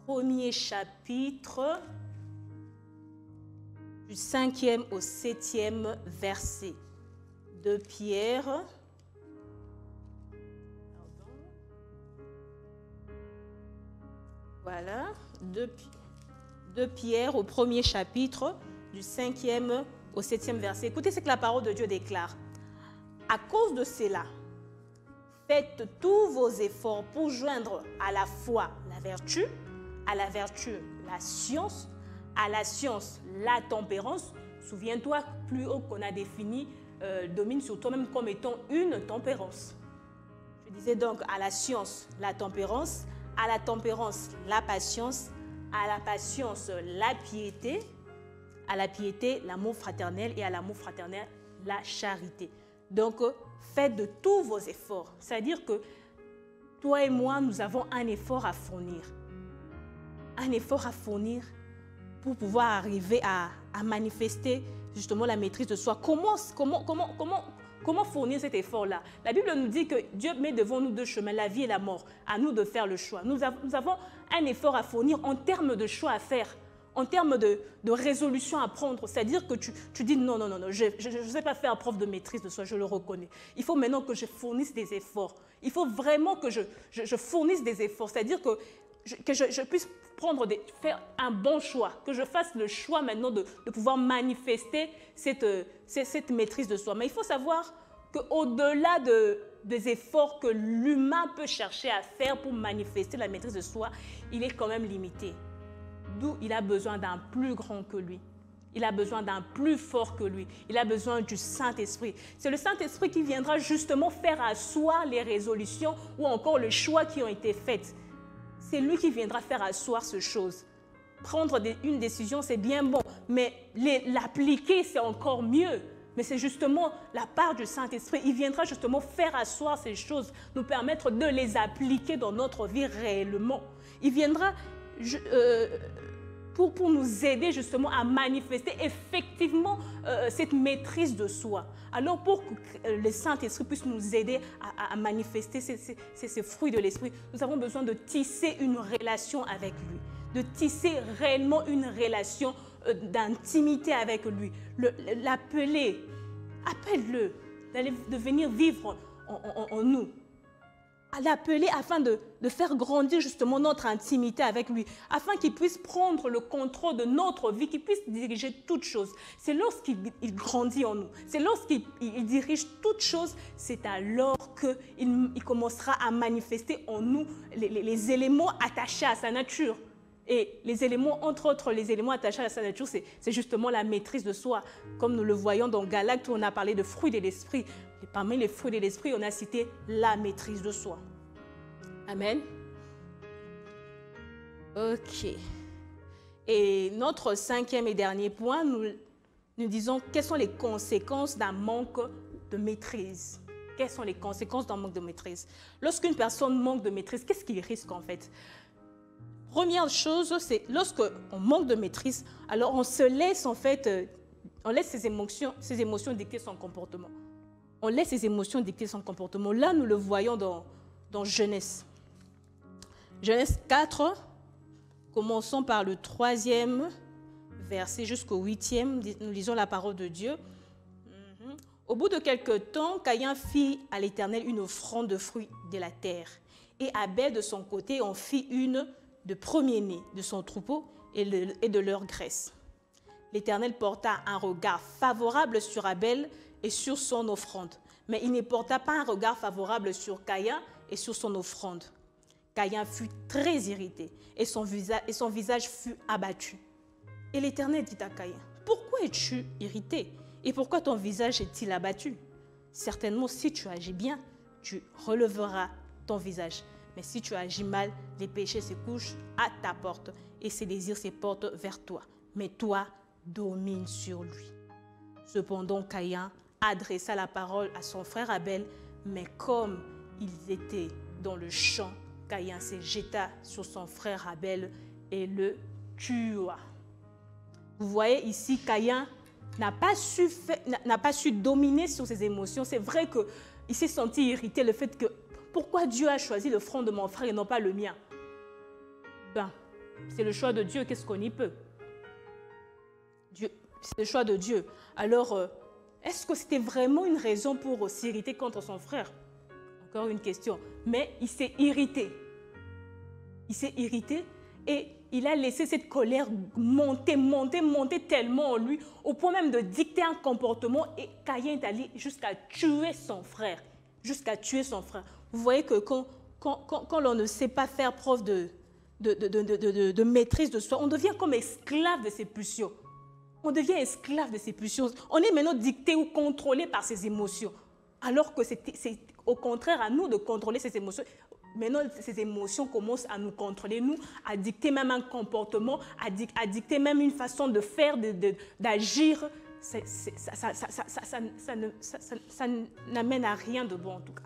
premier chapitre, du 5e au 7e verset. 2 Pierre. Voilà, 2 Pierre au premier chapitre, du 5e au 7e verset. Écoutez ce que la parole de Dieu déclare. À cause de cela, faites tous vos efforts pour joindre à la foi la vertu, à la vertu la science, à la science la tempérance. Souviens-toi, plus haut qu'on a défini, domine sur toi-même comme étant une tempérance. Je disais donc à la science la tempérance, à la tempérance la patience, à la patience la piété, à la piété l'amour fraternel et à l'amour fraternel la charité. Donc, faites de tous vos efforts. C'est-à-dire que toi et moi, nous avons un effort à fournir. Un effort à fournir pour pouvoir arriver à manifester justement la maîtrise de soi. Comment fournir cet effort-là? La Bible nous dit que Dieu met devant nous 2 chemins, la vie et la mort. À nous de faire le choix. Nous avons un effort à fournir en termes de choix à faire, en termes de résolution à prendre. C'est-à-dire que tu dis non, je ne sais pas faire preuve de maîtrise de soi, je le reconnais. Il faut maintenant que je fournisse des efforts. Il faut vraiment que je fournisse des efforts. C'est-à-dire que je puisse faire un bon choix, que je fasse le choix maintenant de pouvoir manifester cette maîtrise de soi. Mais il faut savoir qu'au-delà des efforts que l'humain peut chercher à faire pour manifester la maîtrise de soi, il est quand même limité. D'où il a besoin d'un plus grand que lui. Il a besoin d'un plus fort que lui. Il a besoin du Saint-Esprit. C'est le Saint-Esprit qui viendra justement faire asseoir les résolutions ou encore les choix qui ont été faits. C'est lui qui viendra faire asseoir ces choses. Prendre une décision, c'est bien bon, mais l'appliquer, c'est encore mieux. Mais c'est justement la part du Saint-Esprit. Il viendra justement faire asseoir ces choses, nous permettre de les appliquer dans notre vie réellement. Il viendra pour nous aider justement à manifester effectivement cette maîtrise de soi. Alors pour que le Saint-Esprit puisse nous aider à manifester ces fruits de l'Esprit, nous avons besoin de tisser une relation avec lui, de tisser réellement une relation d'intimité avec lui, l'appeler, appelle-le, de venir vivre en nous. À l'appeler afin de faire grandir justement notre intimité avec lui, afin qu'il puisse prendre le contrôle de notre vie, qu'il puisse diriger toutes choses. C'est lorsqu'il grandit en nous, c'est lorsqu'il dirige toutes choses, c'est alors qu'il commencera à manifester en nous les éléments attachés à sa nature. Et les éléments, entre autres, les éléments attachés à sa nature, c'est justement la maîtrise de soi. Comme nous le voyons dans Galates, où on a parlé de fruits de l'esprit. Et parmi les fruits de l'esprit, on a cité la maîtrise de soi. Amen. Ok. Et notre 5e et dernier point, nous disons quelles sont les conséquences d'un manque de maîtrise. Quelles sont les conséquences d'un manque de maîtrise? Lorsqu'une personne manque de maîtrise, qu'est-ce qu'il risque en fait? Première chose, c'est lorsqu'on manque de maîtrise, alors on se laisse en fait, on laisse ses émotions dicter son comportement. On laisse ses émotions dicter son comportement. Là, nous le voyons dans Genèse. Genèse 4, commençons par le 3e verset jusqu'au 8e, nous lisons la parole de Dieu. Au bout de quelque temps, Caïn fit à l'Éternel une offrande de fruits de la terre. Et Abel, de son côté, en fit une de premier-né de son troupeau et de leur graisse. L'Éternel porta un regard favorable sur Abel et sur son offrande, mais il ne porta pas un regard favorable sur Caïn et sur son offrande. Caïn fut très irrité et son visage fut abattu. Et l'Éternel dit à Caïn, « Pourquoi es-tu irrité? Et pourquoi ton visage est-il abattu? Certainement, si tu agis bien, tu releveras ton visage. Mais si tu agis mal, les péchés se couchent à ta porte et ses désirs se portent vers toi. Mais toi, domine sur lui. » Cependant, Caïn adressa la parole à son frère Abel, mais comme ils étaient dans le champ, Caïn se jeta sur son frère Abel et le tua. Vous voyez ici, Caïn n'a pas su dominer sur ses émotions. C'est vrai qu'il s'est senti irrité, le fait que pourquoi Dieu a choisi le front de mon frère et non pas le mien? Ben, c'est le choix de Dieu, qu'est-ce qu'on y peut? C'est le choix de Dieu. Alors, est-ce que c'était vraiment une raison pour s'irriter contre son frère? Encore une question. Mais il s'est irrité. Il s'est irrité et il a laissé cette colère monter tellement en lui, au point même de dicter un comportement. Et Caïn est allé jusqu'à tuer son frère. Jusqu'à tuer son frère. Vous voyez que quand l'on ne sait pas faire preuve de maîtrise de soi, on devient comme esclave de ses pulsions. On devient esclave de ses pulsions. On est maintenant dicté ou contrôlé par ses émotions. Alors que c'est au contraire à nous de contrôler ces émotions. Maintenant, ces émotions commencent à nous contrôler, nous, à dicter même un comportement, à dicter même une façon de faire, d'agir. Ça n'amène à rien de bon, en tout cas.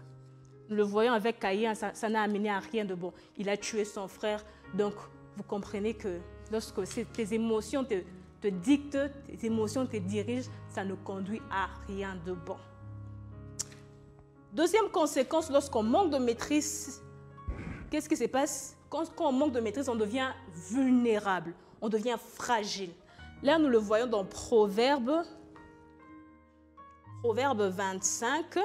Nous le voyons avec Caïn, ça n'a amené à rien de bon. Il a tué son frère. Donc, vous comprenez que lorsque tes émotions te dictent, tes émotions te dirigent, ça ne conduit à rien de bon. Deuxième conséquence, lorsqu'on manque de maîtrise, qu'est-ce qui se passe? Quand on manque de maîtrise, on devient vulnérable, on devient fragile. Là, nous le voyons dans Proverbe 25,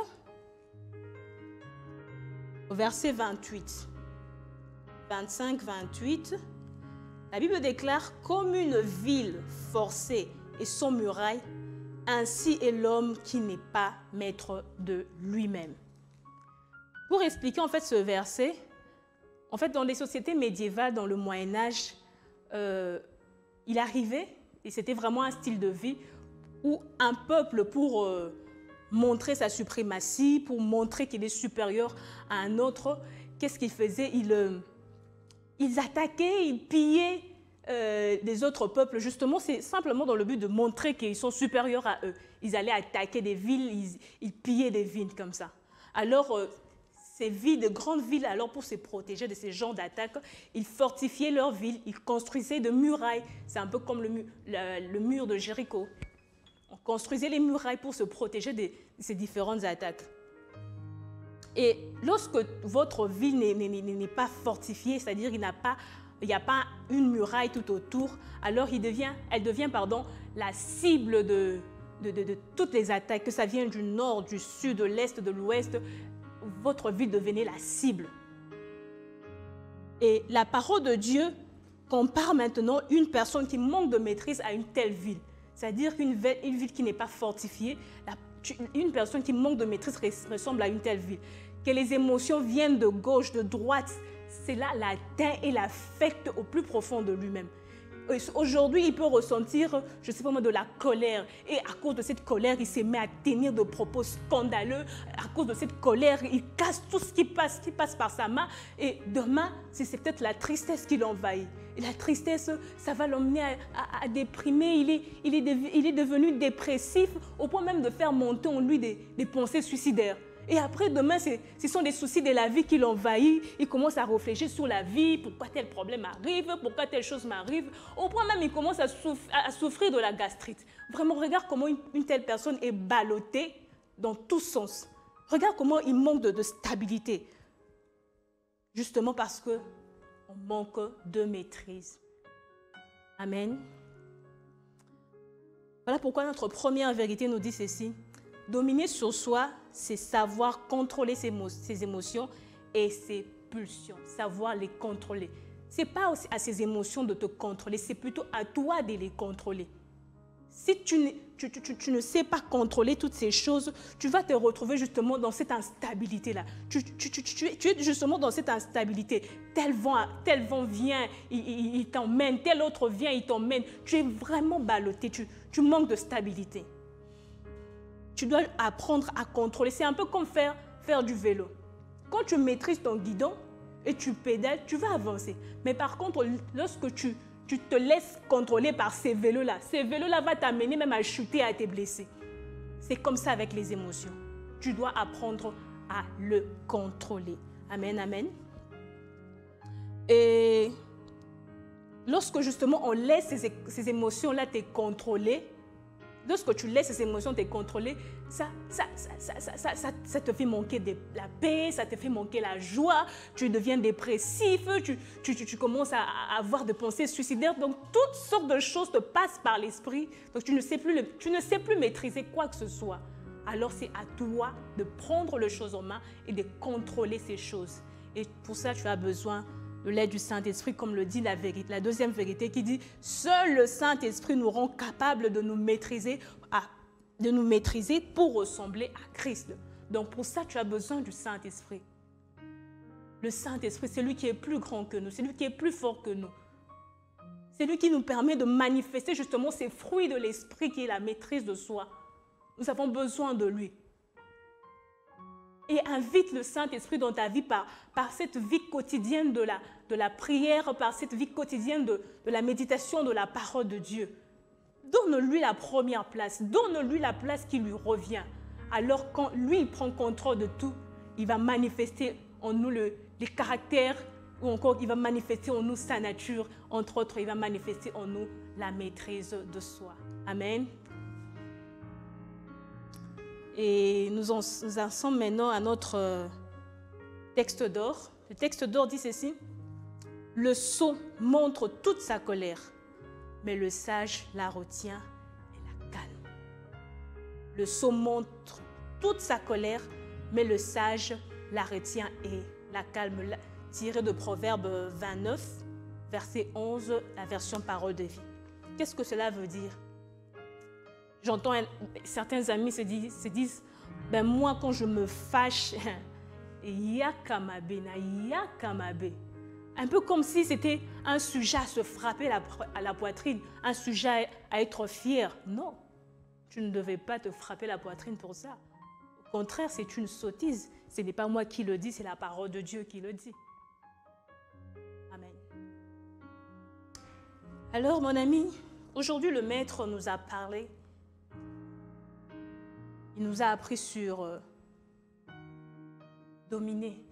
verset 28. 25-28, la Bible déclare « Comme une ville forcée et sans muraille, ainsi est l'homme qui n'est pas maître de lui-même. » Pour expliquer en fait ce verset, en fait dans les sociétés médiévales, dans le Moyen-Âge, il arrivait, et c'était vraiment un style de vie, où un peuple, pour montrer sa suprématie, pour montrer qu'il est supérieur à un autre, qu'est-ce qu'ils faisaient? Ils attaquaient, ils pillaient des autres peuples. Justement, c'est simplement dans le but de montrer qu'ils sont supérieurs à eux. Ils allaient attaquer des villes, ils pillaient des villes comme ça. Alors, ces villes, de grandes villes, alors pour se protéger de ces genres d'attaques, ils fortifiaient leurs villes, ils construisaient des murailles. C'est un peu comme le mur de Jéricho. On construisait les murailles pour se protéger de ces différentes attaques. Et lorsque votre ville n'est pas fortifiée, c'est-à-dire qu'il n'y a pas une muraille tout autour, alors elle devient la cible de toutes les attaques, que ça vienne du nord, du sud, de l'est, de l'ouest, votre ville devenait la cible. Et la parole de Dieu compare maintenant une personne qui manque de maîtrise à une telle ville. C'est-à-dire qu'une ville qui n'est pas fortifiée, une personne qui manque de maîtrise ressemble à une telle ville. Que les émotions viennent de gauche, de droite, cela l'atteint et l'affecte au plus profond de lui-même. Aujourd'hui, il peut ressentir, je ne sais pas moi, de la colère. Et à cause de cette colère, il se met à tenir de propos scandaleux. À cause de cette colère, il casse tout ce qui passe par sa main. Et demain, c'est peut-être la tristesse qui l'envahit. Et la tristesse, ça va l'emmener à déprimer. Il est devenu dépressif au point même de faire monter en lui des pensées suicidaires. Et après, demain, ce sont des soucis de la vie qui l'envahissent. Il commence à réfléchir sur la vie, pourquoi tel problème arrive, pourquoi telle chose m'arrive. Au point même, il commence à souffrir de la gastrite. Vraiment, regarde comment une telle personne est ballottée dans tous sens. Regarde comment il manque de stabilité. Justement parce qu'on manque de maîtrise. Amen. Voilà pourquoi notre première vérité nous dit ceci. Dominer sur soi, c'est savoir contrôler ses émotions et ses pulsions, savoir les contrôler. Ce n'est pas à ces émotions de te contrôler, c'est plutôt à toi de les contrôler. Si tu ne sais pas contrôler toutes ces choses, tu vas te retrouver justement dans cette instabilité-là. Tu es justement dans cette instabilité. Tel vent vient, il t'emmène, tel autre vient, il t'emmène. Tu es vraiment ballotté, tu manques de stabilité. Tu dois apprendre à contrôler. C'est un peu comme faire du vélo. Quand tu maîtrises ton guidon et tu pédales, tu vas avancer. Mais par contre, lorsque tu te laisses contrôler par ces vélos-là vont t'amener même à chuter, à te blesser. C'est comme ça avec les émotions. Tu dois apprendre à le contrôler. Amen, amen. Et lorsque justement on laisse ces émotions-là te contrôler, lorsque tu laisses ces émotions te contrôler, ça te fait manquer de la paix, ça te fait manquer la joie, tu deviens dépressif, tu commences à avoir des pensées suicidaires. Donc, toutes sortes de choses te passent par l'esprit. Donc, tu ne sais plus maîtriser quoi que ce soit. Alors, c'est à toi de prendre les choses en main et de contrôler ces choses. Et pour ça, tu as besoin de l'aide du Saint-Esprit, comme le dit la deuxième vérité qui dit « Seul le Saint-Esprit nous rend capables de nous maîtriser pour ressembler à Christ. » Donc pour ça, tu as besoin du Saint-Esprit. Le Saint-Esprit, c'est lui qui est plus grand que nous, c'est lui qui est plus fort que nous. C'est lui qui nous permet de manifester justement ces fruits de l'Esprit qui est la maîtrise de soi. Nous avons besoin de lui. Et invite le Saint-Esprit dans ta vie par cette vie quotidienne de la prière, par cette vie quotidienne de la méditation de la parole de Dieu. Donne-lui la première place, donne-lui la place qui lui revient. Alors quand lui il prend contrôle de tout, il va manifester en nous les caractères, ou encore il va manifester en nous sa nature, entre autres, il va manifester en nous la maîtrise de soi. Amen. Et nous en sommes maintenant à notre texte d'or. Le texte d'or dit ceci. Le sot montre toute sa colère, mais le sage la retient et la calme. Le sot montre toute sa colère, mais le sage la retient et la calme. Tiré de Proverbe 29, verset 11, la version Parole de vie. Qu'est-ce que cela veut dire? J'entends certains amis se disent ben moi quand je me fâche, yakamabe. Un peu comme si c'était un sujet à se frapper à la poitrine, un sujet à être fier. Non, tu ne devais pas te frapper la poitrine pour ça. Au contraire, c'est une sottise. Ce n'est pas moi qui le dis, c'est la parole de Dieu qui le dit. Amen. Alors mon ami, aujourd'hui le Maître nous a parlé. Il nous a appris sur dominer.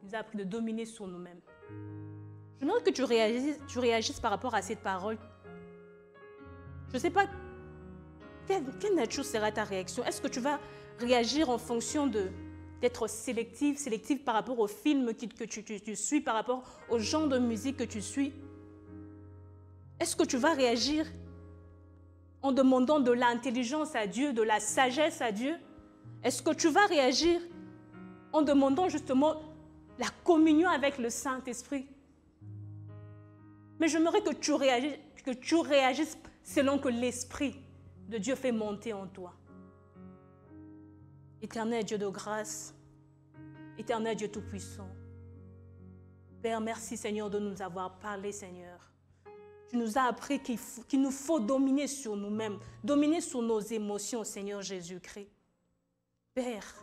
Il nous a appris de dominer sur nous-mêmes. Je voudrais que tu réagisses par rapport à cette parole. Je ne sais pas, quelle nature sera ta réaction? Est-ce que tu vas réagir en fonction d'être sélectif par rapport aux films que tu suis, par rapport au genre de musique que tu suis? Est-ce que tu vas réagir en demandant de l'intelligence à Dieu, de la sagesse à Dieu? Est-ce que tu vas réagir en demandant justement la communion avec le Saint-Esprit? Mais j'aimerais que tu réagisses selon que l'Esprit de Dieu fait monter en toi. Éternel Dieu de grâce, Éternel Dieu Tout-Puissant, Père, merci Seigneur de nous avoir parlé, Seigneur. Tu nous as appris qu'il nous faut dominer sur nous-mêmes, dominer sur nos émotions, Seigneur Jésus-Christ. Père,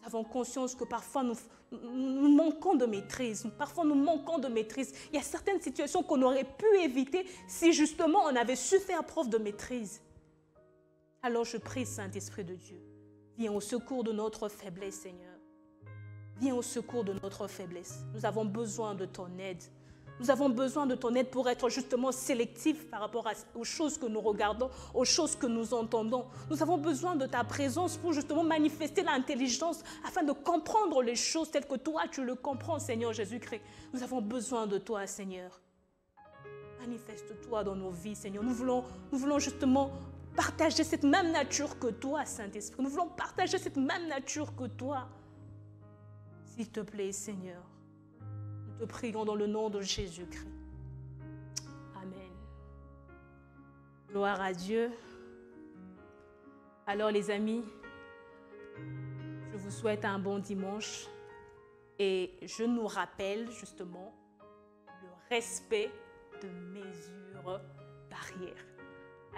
nous avons conscience que parfois nous manquons de maîtrise. Parfois nous manquons de maîtrise. Il y a certaines situations qu'on aurait pu éviter si justement on avait su faire preuve de maîtrise. Alors je prie, Saint-Esprit de Dieu, viens au secours de notre faiblesse, Seigneur. Viens au secours de notre faiblesse. Nous avons besoin de ton aide. Nous avons besoin de ton aide pour être justement sélectifs par rapport aux choses que nous regardons, aux choses que nous entendons. Nous avons besoin de ta présence pour justement manifester l'intelligence afin de comprendre les choses telles que toi tu le comprends, Seigneur Jésus-Christ. Nous avons besoin de toi, Seigneur. Manifeste-toi dans nos vies, Seigneur. Nous voulons justement partager cette même nature que toi, Saint-Esprit. Nous voulons partager cette même nature que toi. S'il te plaît, Seigneur. Nous te prions dans le nom de Jésus-Christ. Amen. Gloire à Dieu. Alors les amis, je vous souhaite un bon dimanche et je nous rappelle justement le respect de mesures barrières.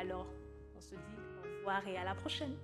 Alors, on se dit au revoir et à la prochaine.